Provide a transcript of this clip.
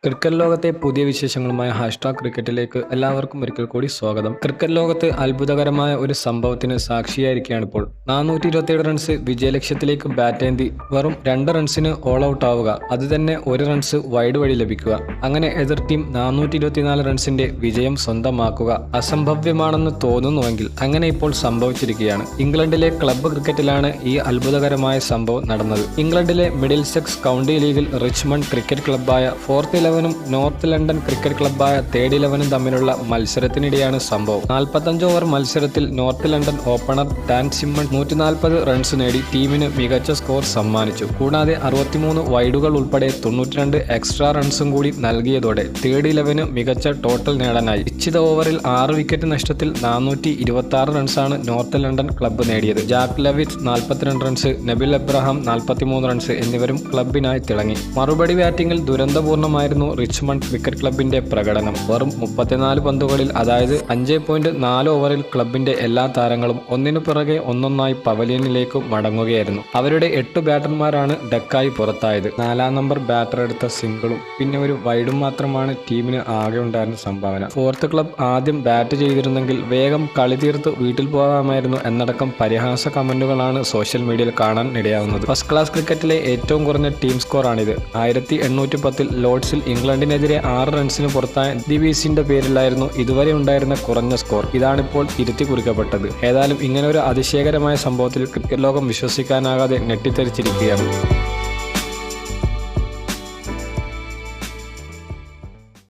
Cricket ലോകത്തെ പുതിയ വിശേഷങ്ങളുമായ hashtag ക്രിക്കറ്റിലേക്ക് എല്ലാവർക്കും ഒരിക്കൽ കൂടി സ്വാഗതം. ക്രിക്കറ്റ് ലോകത്ത് അത്ഭുതകരമായ ഒരു സംഭവത്തിന് സാക്ഷിയായിരിക്കുകയാണിപ്പോൾ. 427 റൺസ് വിജയലക്ഷ്യത്തിലേക്ക് ബാറ്റേന്തി വെറും 2 റൺസിന് ഓൾ ഔട്ട് ആവുക, അത് തന്നെ 1 റൺസ് വൈഡ് വഴി ലഭിക്കുക. അങ്ങനെ എതിർ ടീം 424 റൺസിന്റെ വിജയം സ്വന്തമാക്കുക അസംഭവ്യമാണെന്ന് തോന്നുന്നുവെങ്കിൽ അങ്ങനെ ഇപ്പോൾ സംഭവിച്ചിരിക്കുകയാണ്. ഇംഗ്ലണ്ടിലെ ക്ലബ്ബ് ക്രിക്കറ്റിലാണ് ഈ അത്ഭുതകരമായ സംഭവം നടന്നത്. ഇംഗ്ലണ്ടിലെ മിഡിൽസെക്സ് കൗണ്ടി ലീഗിൽ റിച്ച്മണ്ട് ക്രിക്കറ്റ് ക്ലബ്ബായ ഫോർത്ത് 11 നോർത്ത് ലണ്ടൻ ക്രിക്കറ്റ് ക്ലബ്ബായ തേർഡ് 11 തമ്മിലുള്ള മത്സരത്തിനിടെയാണ് സംഭവം. 45 ഓവർ മത്സരത്തിൽ North London opener Dan Simmon 140 runs നേടി ടീമിന് മികച്ച സ്കോർ സമ്മാനിച്ചു. കൂടാതെ 63 വൈഡുകൾ ഉൾപ്പെടെ 92 എക്സ്ട്രാ റൺസും കൂടി നൽകിയതോടെ തേർഡ് 11 മികച്ച ടോട്ടൽ നേടാനായി. നിശ്ചിത ഓവറിൽ 6 വിക്കറ്റ് നഷ്ടത്തിൽ 426 റൺസാണ് നോർത്ത് ലണ്ടൻ ക്ലബ്ബ് നേടിയത്. Jack Leavitt 42 runs, Nabil Abraham 43 runs എന്നിവരും ക്ലബിനായി തിളങ്ങി. മറുപടി ബാറ്റിംഗിൽ ദുരന്തപൂർണ്ണമായിരുന്നു റിച്ച്മണ്ട് ക്രിക്കറ്റ് ക്ലബിന്റെ പ്രകടനം. വെറും 34 പന്തുകളിൽ, അതായത് 5.4 ഓവറിൽ ക്ലബിന്റെ എല്ലാ താരങ്ങളും ഒന്നിനു പിറകെ ഒന്നൊന്നായി പവലിയനിലേക്ക് മടങ്ങുകയായിരുന്നു. അവരുടെ 8 ബാറ്റർമാരാണ് ഡക്കായി പുറത്തായത്. 4ാം നമ്പർ ബാറ്റർ എടുത്ത സിംഗിളും പിന്നെ ഒരു വൈഡും മാത്രമാണ് ടീമിന് ആകെ ഉണ്ടായിരുന്ന സംഭാവന. ഫോർത്ത് ക്ലബ് ആദ്യം ബാറ്റ് ചെയ്തിരുന്നെങ്കിൽ വേഗം കളി തീർത്ത് വീട്ടിൽ പോകാമായിരുന്നു എന്നടക്കം പരിഹാസ കമന്റുകളാണ് സോഷ്യൽ മീഡിയയിൽ കാണാൻ ഇടയാവുന്നത്. ഫസ്റ്റ് ക്ലാസ് ക്രിക്കറ്റിലെ ഏറ്റവും കുറഞ്ഞ ടീം സ്കോറാണിത്. 1810 ലോർഡ്സിൽ ഇംഗ്ലണ്ടിനെതിരെ 6 റൺസിന് പുറത്തായ ദിവീസിന്റെ പേരിലായിരുന്നു ഇതുവരെ ഉണ്ടായിരുന്ന കുറഞ്ഞ സ്കോർ. ഇതാണിപ്പോൾ തിരുത്തി കുറിക്കപ്പെട്ടത്. ഏതായാലും ഇങ്ങനെ ഒരു അതിശയകരമായ സംഭവത്തിൽ ക്രിക്കറ്റ് ലോകം വിശ്വസിക്കാനാകാതെ ഞെട്ടിത്തെറിച്ചിരിക്കുകയാണ്.